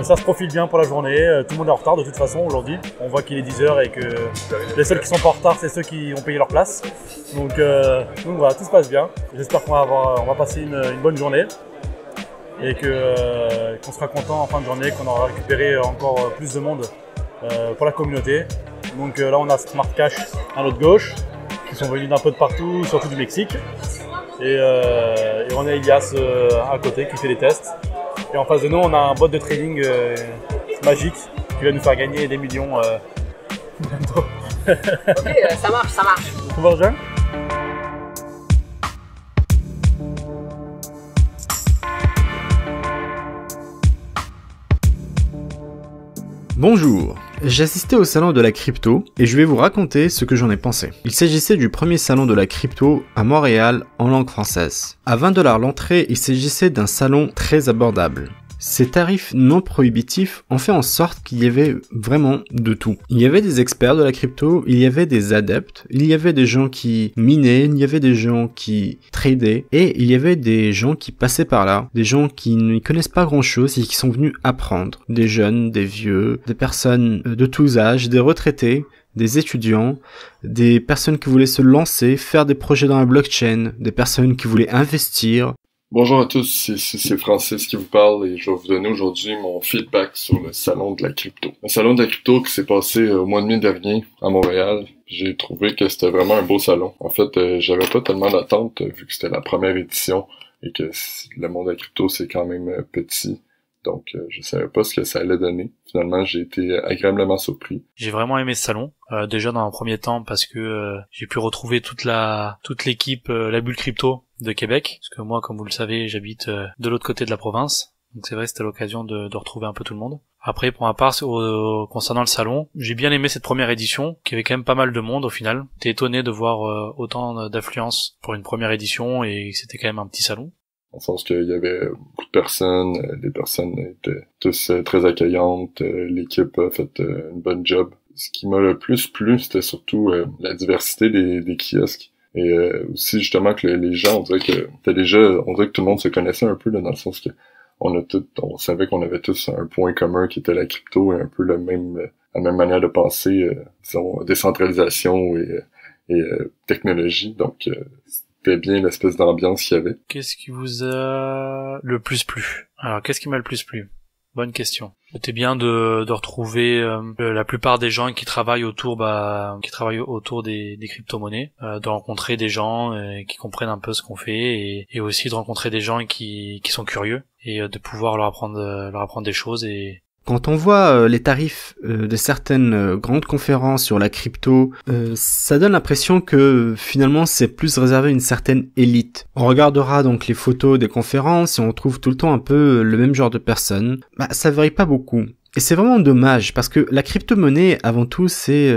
Ça se profile bien pour la journée, tout le monde est en retard de toute façon aujourd'hui. On voit qu'il est 10h et que les seuls qui sont pas en retard, c'est ceux qui ont payé leur place. Donc voilà, tout se passe bien. J'espère qu'on va passer une bonne journée et qu'on sera content en fin de journée, qu'on aura récupéré encore plus de monde pour la communauté. Donc là on a Smart Cash à notre gauche, qui sont venus d'un peu de partout, surtout du Mexique. Et on a Ilias à côté qui fait les tests. Et en face de nous, on a un bot de trading magique qui va nous faire gagner des millions bientôt. Ok, ça marche. Tout va bien ? Bonjour, j'ai assisté au salon de la crypto et je vais vous raconter ce que j'en ai pensé. Il s'agissait du premier salon de la crypto à Montréal en langue française. À 20$ l'entrée, il s'agissait d'un salon très abordable. Ces tarifs non prohibitifs ont fait en sorte qu'il y avait vraiment de tout. Il y avait des experts de la crypto, il y avait des adeptes, il y avait des gens qui minaient, il y avait des gens qui tradaient, et il y avait des gens qui passaient par là, des gens qui ne connaissent pas grand chose et qui sont venus apprendre. Des jeunes, des vieux, des personnes de tous âges, des retraités, des étudiants, des personnes qui voulaient se lancer, faire des projets dans la blockchain, des personnes qui voulaient investir. Bonjour à tous, c'est Francis qui vous parle et je vais vous donner aujourd'hui mon feedback sur le salon de la crypto. Le salon de la crypto qui s'est passé au mois de mai dernier à Montréal. J'ai trouvé que c'était vraiment un beau salon. En fait, j'avais pas tellement d'attente vu que c'était la première édition et que le monde de la crypto c'est quand même petit. Donc, je savais pas ce que ça allait donner. Finalement, j'ai été agréablement surpris. J'ai vraiment aimé ce salon. Déjà dans un premier temps parce que j'ai pu retrouver toute l'équipe La Bulle Crypto de Québec. Parce que moi, comme vous le savez, j'habite de l'autre côté de la province. Donc c'est vrai, c'était l'occasion de retrouver un peu tout le monde. Après, pour ma part, concernant le salon, j'ai bien aimé cette première édition, qui avait quand même pas mal de monde au final. J'étais étonné de voir autant d'affluence pour une première édition et que c'était quand même un petit salon. Dans le sens qu'il y avait beaucoup de personnes, les personnes étaient tous très accueillantes, l'équipe a fait une bonne job. Ce qui m'a le plus plu, c'était surtout la diversité des kiosques. Et aussi justement que les gens, on dirait que tout le monde se connaissait un peu là, dans le sens que on savait qu'on avait tous un point commun qui était la crypto et un peu la même manière de penser, disons, décentralisation et technologie. Donc c'était bien l'espèce d'ambiance qu'il y avait. Qu'est-ce qui vous a le plus plu? Alors, qu'est-ce qui m'a le plus plu? Bonne question. C'était bien de retrouver la plupart des gens qui travaillent autour des crypto-monnaies, de rencontrer des gens qui comprennent un peu ce qu'on fait et aussi de rencontrer des gens qui sont curieux et de pouvoir leur apprendre des choses. Et quand on voit les tarifs de certaines grandes conférences sur la crypto, ça donne l'impression que finalement c'est plus réservé à une certaine élite. On regardera donc les photos des conférences et on trouve tout le temps un peu le même genre de personnes. Ça varie pas beaucoup. Et c'est vraiment dommage parce que la crypto-monnaie, avant tout, c'est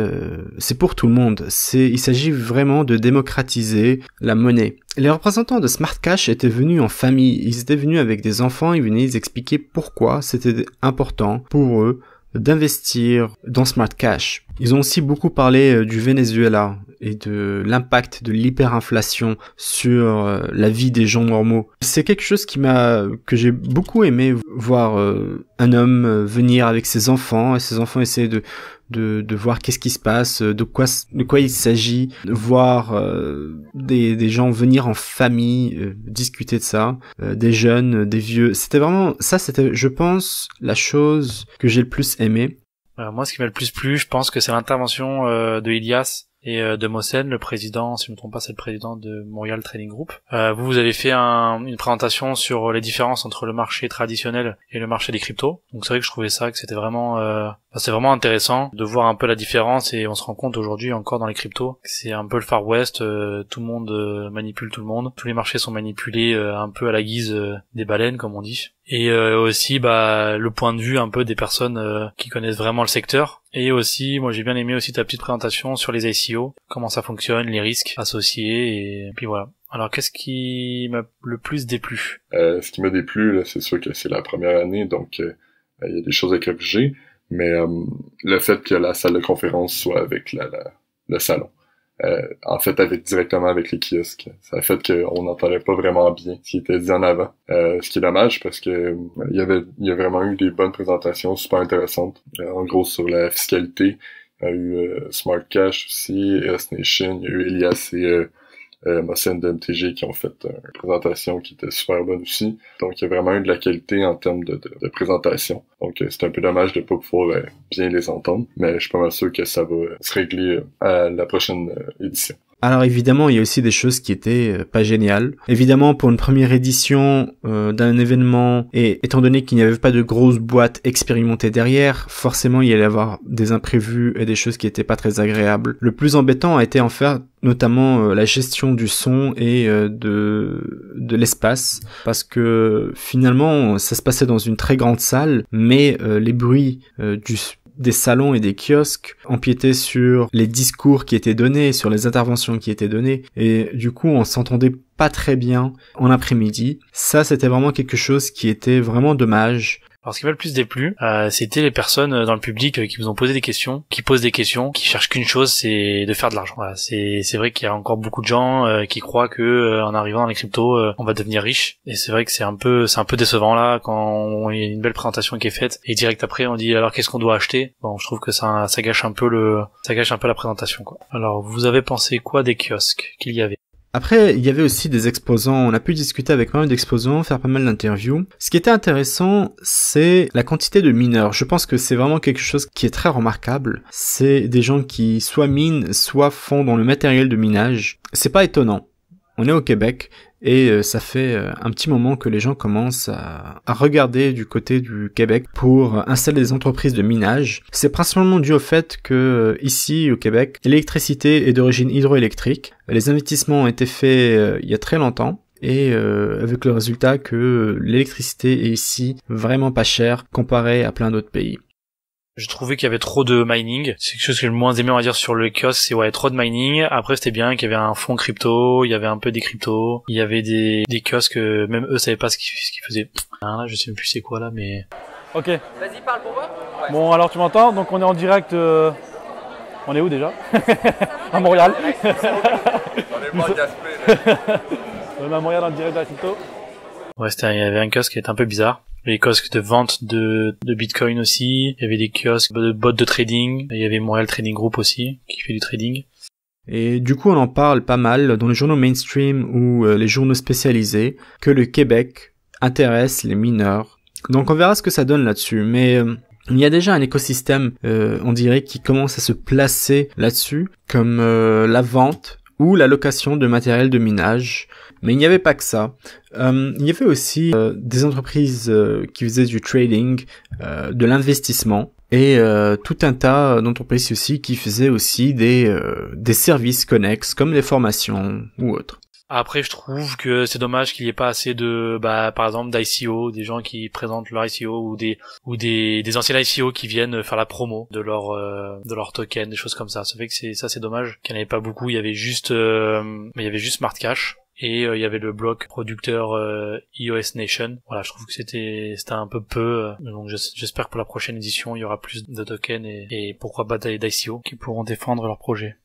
pour tout le monde. Il s'agit vraiment de démocratiser la monnaie. Les représentants de Smart Cash étaient venus en famille. Ils étaient venus avec des enfants. Ils venaient nous expliquer pourquoi c'était important pour eux d'investir dans Smart Cash. Ils ont aussi beaucoup parlé du Venezuela et de l'impact de l'hyperinflation sur la vie des gens normaux. C'est quelque chose que j'ai beaucoup aimé voir un homme venir avec ses enfants et ses enfants essayer de voir qu'est-ce qui se passe, de quoi il s'agit, voir des gens venir en famille discuter de ça, des jeunes, des vieux. C'était je pense la chose que j'ai le plus aimé. Moi, ce qui m'a le plus plu, je pense que c'est l'intervention de Ilias et de Mohsen, le président, si je ne me trompe pas, c'est le président de Montréal Trading Group. Vous avez fait une présentation sur les différences entre le marché traditionnel et le marché des cryptos. Donc c'est vrai que je trouvais ça, que c'était c'est vraiment intéressant de voir un peu la différence et on se rend compte aujourd'hui encore dans les cryptos que c'est un peu le Far West, tout le monde manipule tout le monde. Tous les marchés sont manipulés un peu à la guise des baleines, comme on dit. Et aussi le point de vue un peu des personnes qui connaissent vraiment le secteur. Et aussi, moi j'ai bien aimé aussi ta petite présentation sur les ICO, comment ça fonctionne, les risques associés, et puis voilà. Alors qu'est-ce qui m'a le plus déplu? Ce qui m'a déplu, là, c'est sûr que c'est la première année, donc il y a des choses à corriger, mais le fait que la salle de conférence soit avec le salon. avec directement avec les kiosques. Ça a fait qu'on n'entendait pas vraiment bien ce qui était dit en avant. Ce qui est dommage parce que il y a vraiment eu des bonnes présentations super intéressantes. En gros, sur la fiscalité, il y a eu Smart Cash aussi, EOS Nation, il y a eu Elias et Mohsen de MTG qui ont fait une présentation qui était super bonne aussi. Donc, il y a vraiment eu de la qualité en termes de présentation. Donc, c'est un peu dommage de pas pouvoir bien les entendre, mais je suis pas mal sûr que ça va se régler à la prochaine édition. Alors évidemment, il y a aussi des choses qui étaient pas géniales. Évidemment, pour une première édition d'un événement, et étant donné qu'il n'y avait pas de grosses boîtes expérimentées derrière, forcément il y allait y avoir des imprévus et des choses qui étaient pas très agréables. Le plus embêtant a été en fait notamment la gestion du son et de l'espace, parce que finalement ça se passait dans une très grande salle, mais les bruits des salons et des kiosques empiétaient sur les discours qui étaient donnés, sur les interventions qui étaient données, et du coup on s'entendait pas très bien en après-midi. Ça, c'était vraiment quelque chose qui était vraiment dommage. Alors ce qui m'a le plus déplu, c'était les personnes dans le public qui vous ont posé des questions, qui posent des questions, qui cherchent qu'une chose, c'est de faire de l'argent. Voilà, c'est vrai qu'il y a encore beaucoup de gens qui croient que en arrivant dans les cryptos, on va devenir riche. Et c'est vrai que c'est un peu décevant là quand il y a une belle présentation qui est faite et direct après on dit alors qu'est-ce qu'on doit acheter. Bon, je trouve que ça gâche un peu la présentation quoi. Alors vous avez pensé quoi des kiosques qu'il y avait? Après, il y avait aussi des exposants, on a pu discuter avec pas mal d'exposants, faire pas mal d'interviews. Ce qui était intéressant, c'est la quantité de mineurs. Je pense que c'est vraiment quelque chose qui est très remarquable. C'est des gens qui soit minent, soit font dans le matériel de minage. C'est pas étonnant. On est au Québec et ça fait un petit moment que les gens commencent à regarder du côté du Québec pour installer des entreprises de minage. C'est principalement dû au fait que ici au Québec, l'électricité est d'origine hydroélectrique. Les investissements ont été faits il y a très longtemps. Et avec le résultat que l'électricité est ici vraiment pas chère comparé à plein d'autres pays. Je trouvais qu'il y avait trop de mining. C'est quelque chose que j'ai le moins aimé, on va dire, sur le kiosque, c'est trop de mining. Après, c'était bien qu'il y avait un fonds crypto, il y avait un peu des cryptos, il y avait des kiosques, même eux savaient pas ce qu'ils faisaient. Là, je sais même plus c'est quoi là, mais... Ok. Vas-y, parle pour moi. Ouais. Bon, alors tu m'entends? Donc on est en direct... On est où déjà? À Montréal. On est pas Gaspé. On est à Montréal en direct de la crypto. Ouais, il y avait un kiosque qui était un peu bizarre. Les kiosques de vente de Bitcoin aussi, il y avait des kiosques de bots de trading, il y avait Montréal Trading Group aussi, qui fait du trading. Et du coup, on en parle pas mal dans les journaux mainstream ou les journaux spécialisés, que le Québec intéresse les mineurs. Donc on verra ce que ça donne là-dessus, mais... il y a déjà un écosystème, on dirait, qui commence à se placer là-dessus, comme la vente ou la location de matériel de minage. Mais il n'y avait pas que ça. Il y avait aussi des entreprises qui faisaient du trading, de l'investissement, et tout un tas d'entreprises aussi qui faisaient aussi des services connexes, comme des formations ou autres. Après, je trouve que c'est dommage qu'il n'y ait pas assez de, par exemple, d'ICO, des gens qui présentent leur ICO ou des anciens ICO qui viennent faire la promo de leur token, des choses comme ça. Ça fait que c'est dommage qu'il n'y en avait pas beaucoup. Il y avait juste Smart Cash. Et il y avait le bloc producteur EOS Nation. Voilà, je trouve que c'était un peu donc j'espère que pour la prochaine édition, il y aura plus de tokens et pourquoi pas d'ICO qui pourront défendre leur projet.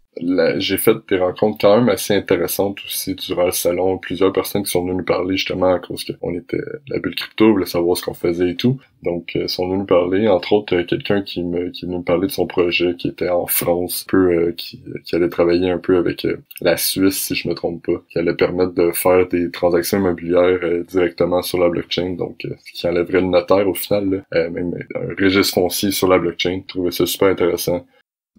J'ai fait des rencontres quand même assez intéressantes aussi durant le salon. Plusieurs personnes qui sont venues nous parler justement à cause qu'on était la bulle crypto, voulait savoir ce qu'on faisait et tout. Donc, sont venus nous parler. Entre autres, quelqu'un qui est venu nous parler de son projet qui était en France, un peu qui allait travailler un peu avec la Suisse, si je me trompe pas, qui allait permettre de faire des transactions immobilières directement sur la blockchain. Donc, ce qui enlèverait le notaire au final, là, même un registre foncier sur la blockchain. Je trouvais ça super intéressant.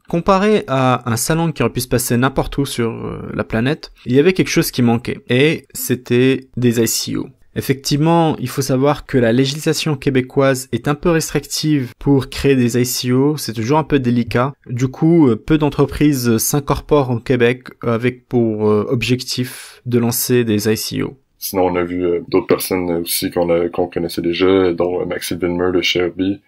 Comparé à un salon qui aurait pu se passer n'importe où sur la planète, il y avait quelque chose qui manquait, et c'était des ICO. Effectivement, il faut savoir que la législation québécoise est un peu restrictive pour créer des ICO, c'est toujours un peu délicat. Du coup, peu d'entreprises s'incorporent au Québec avec pour objectif de lancer des ICO. Sinon, on a vu d'autres personnes aussi qu'on connaissait déjà, dont Maxime Vilmer de Sherby,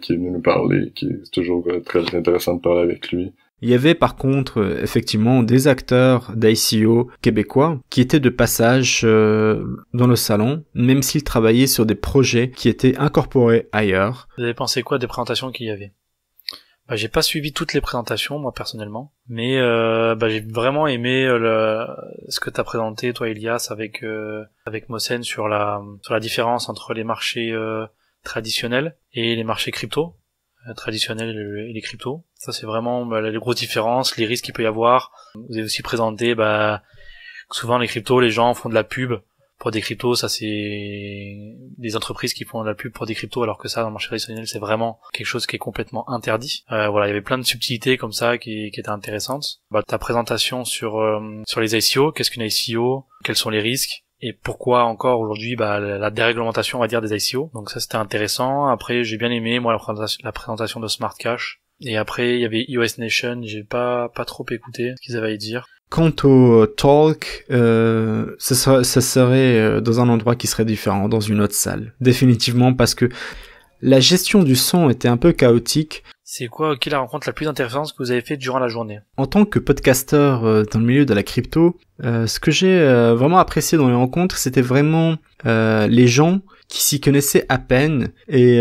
qui est venu nous parler, qui est toujours très intéressant de parler avec lui. Il y avait par contre effectivement des acteurs d'ICO québécois qui étaient de passage dans le salon, même s'ils travaillaient sur des projets qui étaient incorporés ailleurs. Vous avez pensé quoi des présentations qu'il y avait? J'ai pas suivi toutes les présentations moi personnellement, mais j'ai vraiment aimé ce que t'as présenté toi Elias avec Mosen sur la différence entre les marchés traditionnels et les marchés crypto traditionnels et les cryptos. Ça c'est vraiment les grosses différences, les risques qu'il peut y avoir. Vous avez aussi présenté souvent les cryptos, les gens font de la pub pour des cryptos, ça c'est des entreprises qui font de la pub pour des cryptos, alors que ça dans le marché traditionnel c'est vraiment quelque chose qui est complètement interdit. Il y avait plein de subtilités comme ça qui étaient intéressantes. Ta présentation sur les ICO, qu'est-ce qu'une ICO, quels sont les risques et pourquoi encore aujourd'hui la déréglementation on va dire des ICO. Donc ça c'était intéressant. Après j'ai bien aimé moi la présentation de Smart Cash. Et après il y avait US Nation, j'ai pas trop écouté ce qu'ils avaient à dire. Quant au talk, ça serait dans un endroit qui serait différent, dans une autre salle. Définitivement, parce que la gestion du son était un peu chaotique. C'est quoi, la rencontre la plus intéressante que vous avez fait durant la journée? En tant que podcasteur dans le milieu de la crypto, ce que j'ai vraiment apprécié dans les rencontres, c'était vraiment les gens qui s'y connaissaient à peine et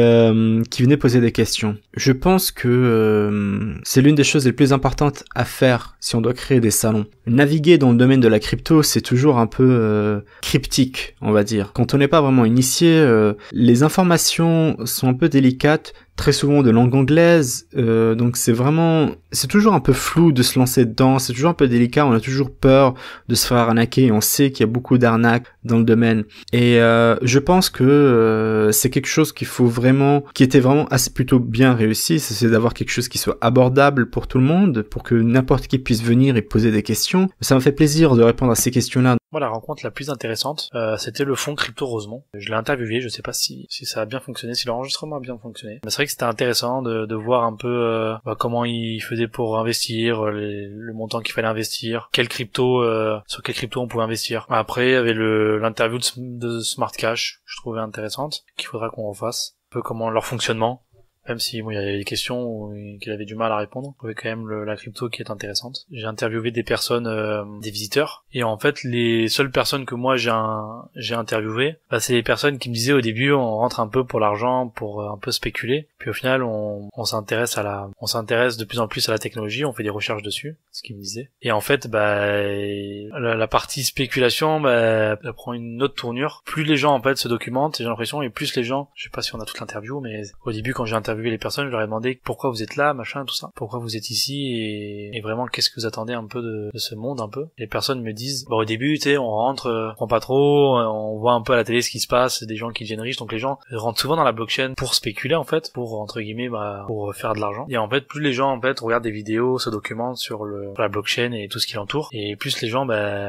qui venaient poser des questions. Je pense que c'est l'une des choses les plus importantes à faire si on doit créer des salons. Naviguer dans le domaine de la crypto, c'est toujours un peu cryptique, on va dire. Quand on n'est pas vraiment initié, les informations sont un peu délicates, très souvent de langue anglaise, donc c'est toujours un peu flou de se lancer dedans, c'est toujours un peu délicat, on a toujours peur de se faire arnaquer, on sait qu'il y a beaucoup d'arnaques dans le domaine. Et je pense que c'est quelque chose qui était vraiment plutôt bien réussi, c'est d'avoir quelque chose qui soit abordable pour tout le monde, pour que n'importe qui puisse venir et poser des questions. Ça m'a fait plaisir de répondre à ces questions-là. Moi, la rencontre la plus intéressante, c'était le fonds Crypto Rosemont. Je l'ai interviewé, je sais pas si ça a bien fonctionné, si l'enregistrement a bien fonctionné. Mais c'est vrai que c'était intéressant de voir un peu comment il faisait pour investir, le montant qu'il fallait investir, sur quel crypto on pouvait investir. Après, il y avait l'interview de Smart Cash, que je trouvais intéressante, qu'il faudra qu'on refasse. Un peu comment leur fonctionnement. Même si il y avait des questions qu'il avait du mal à répondre, il y avait quand même la crypto qui est intéressante. J'ai interviewé des personnes, des visiteurs, et en fait les seules personnes que moi j'ai interviewées, c'est les personnes qui me disaient au début on rentre un peu pour l'argent, pour un peu spéculer, puis au final on s'intéresse de plus en plus à la technologie, on fait des recherches dessus, ce qu'ils me disaient. Et en fait la partie spéculation elle prend une autre tournure. Plus les gens en fait se documentent, j'ai l'impression, et plus les gens, je sais pas si on a toute l'interview, mais au début quand j'ai interviewé les personnes, je leur ai demandé pourquoi vous êtes là, machin, tout ça, pourquoi vous êtes ici, et vraiment qu'est-ce que vous attendez un peu de ce monde un peu. Les personnes me disent au début on rentre, on prend pas trop, on voit un peu à la télé ce qui se passe, des gens qui deviennent riches, donc les gens rentrent souvent dans la blockchain pour spéculer en fait, pour entre guillemets pour faire de l'argent. Et en fait plus les gens en fait regardent des vidéos, se documentent sur la blockchain et tout ce qui l'entoure, et plus les gens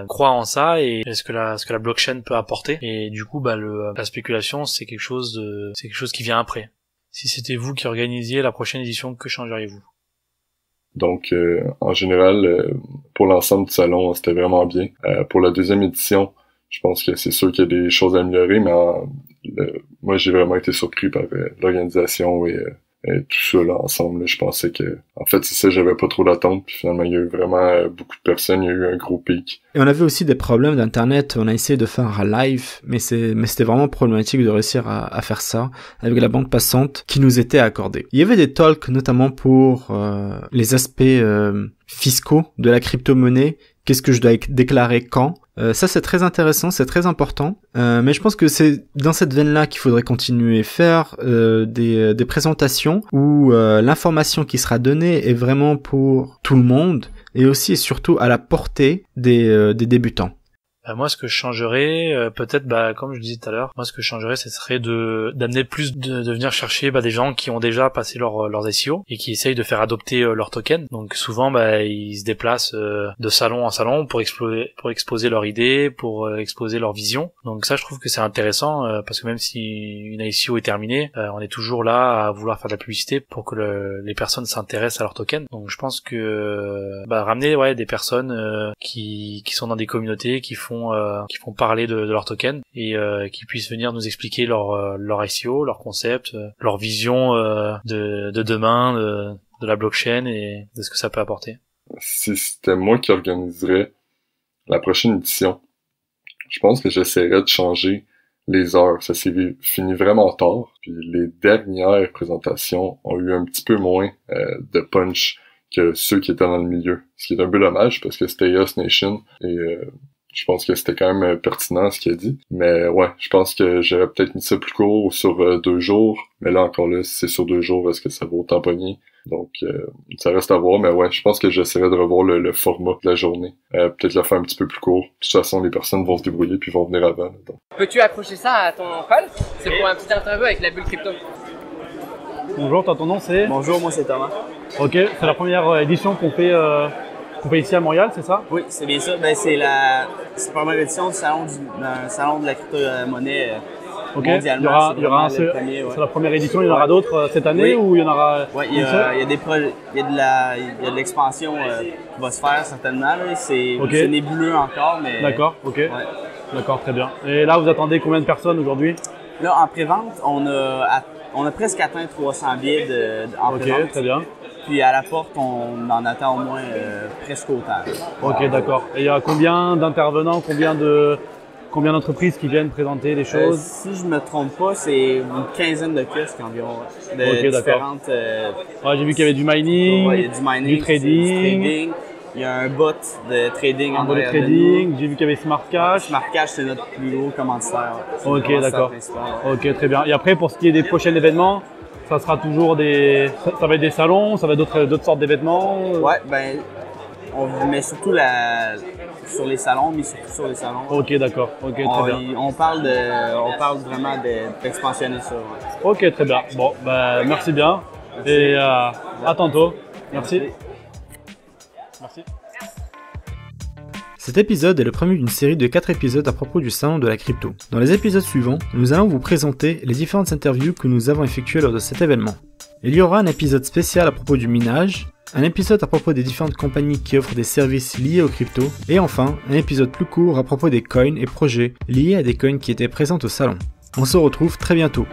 croient en ça et ce que la blockchain peut apporter, et du coup la spéculation c'est quelque chose qui vient après. Si c'était vous qui organisiez la prochaine édition, que changeriez-vous? Donc, en général, pour l'ensemble du salon, c'était vraiment bien. Pour la deuxième édition, je pense que c'est sûr qu'il y a des choses à améliorer, mais moi, j'ai vraiment été surpris par l'organisation et tout ça là ensemble. Là, je pensais que, en fait, c'est ça, j'avais pas trop d'attente, puis finalement, il y a eu vraiment beaucoup de personnes, il y a eu un gros pic. Et on avait aussi des problèmes d'internet, on a essayé de faire un live, mais c'était vraiment problématique de réussir à faire ça avec la bande passante qui nous était accordée. Il y avait des talks notamment pour les aspects fiscaux de la crypto-monnaie, qu'est-ce que je dois déclarer quand. Ça c'est très intéressant, c'est très important, mais je pense que c'est dans cette veine-là qu'il faudrait continuer à faire des présentations où l'information qui sera donnée est vraiment pour tout le monde et aussi et surtout à la portée des débutants. Moi, ce que je changerais, peut-être, comme je disais tout à l'heure, moi, ce que je changerais, ce serait d'amener plus de venir chercher des gens qui ont déjà passé leurs ICO et qui essayent de faire adopter leurs tokens. Donc souvent, ils se déplacent de salon en salon pour exposer leurs idées, pour exposer leur vision. Donc ça, je trouve que c'est intéressant parce que même si une ICO est terminée, on est toujours là à vouloir faire de la publicité pour que les personnes s'intéressent à leurs tokens. Donc je pense que ramener des personnes qui sont dans des communautés, qui font parler de leur token et qui puissent venir nous expliquer leur ICO, leur concept, leur vision de demain, de la blockchain et de ce que ça peut apporter. Si c'était moi qui organiserais la prochaine édition, je pense que j'essaierais de changer les heures. Ça s'est fini vraiment tard. Puis les dernières présentations ont eu un petit peu moins de punch que ceux qui étaient dans le milieu. Ce qui est un peu dommage parce que c'était Chaos Nation et je pense que c'était quand même pertinent ce qu'il a dit. Mais ouais, je pense que j'aurais peut-être mis ça plus court sur 2 jours. Mais là encore là, si c'est sur 2 jours, est-ce que ça vaut autant pogner? Donc ça reste à voir, mais ouais, je pense que j'essaierai de revoir le format de la journée. Peut-être le faire un petit peu plus court. De toute façon, les personnes vont se débrouiller puis vont venir avant. Donc. Peux-tu accrocher ça à ton col? C'est pour un petit interview avec la bulle crypto. Bonjour, ton nom c'est? Bonjour, moi c'est Thomas. Ok, c'est la première édition qu'on fait ici à Montréal, c'est ça? Oui, c'est bien ça. Ben, c'est la première édition du salon de la crypto-monnaie mondialement. Il y aura c'est la première édition, il y en aura d'autres cette année ou il y en aura? Oui, il y a des projets, il y a de l'expansion qui va se faire certainement. C'est nébuleux encore, mais... D'accord, ok. Ouais. D'accord, très bien. Et là, vous attendez combien de personnes aujourd'hui? Là, en pré-vente, on a presque atteint 300 billets en pré-vente. Ok, très bien. Puis à la porte, on en attend au moins presque autant. Ok, d'accord. Et il y a combien d'intervenants, combien d'entreprises qui viennent présenter des choses? Si je me trompe pas, c'est une quinzaine de kiosques environ. De différentes... Ouais, j'ai vu qu'il y avait du mining, il y a du mining, du trading. Il y a un bot de trading en arrière de trading. J'ai vu qu'il y avait Smart Cash. Smart Cash, c'est notre plus gros commanditaire. Ok, d'accord. Ok, très bien. Et après, pour ce qui est des prochains événements, ça sera toujours ça va être des salons, ça va être d'autres sortes d'événements? Ouais, ben, on met surtout sur les salons, mais surtout sur les salons. Ok, d'accord. Ok, très bien. On parle vraiment d'expansionner ça. Ouais. Ok, très bien. Bon, ben, merci bien. Merci. Et à tantôt. Merci. Merci. Cet épisode est le premier d'une série de 4 épisodes à propos du salon de la crypto. Dans les épisodes suivants, nous allons vous présenter les différentes interviews que nous avons effectuées lors de cet événement. Il y aura un épisode spécial à propos du minage, un épisode à propos des différentes compagnies qui offrent des services liés aux cryptos, et enfin, un épisode plus court à propos des coins et projets liés à des coins qui étaient présents au salon. On se retrouve très bientôt.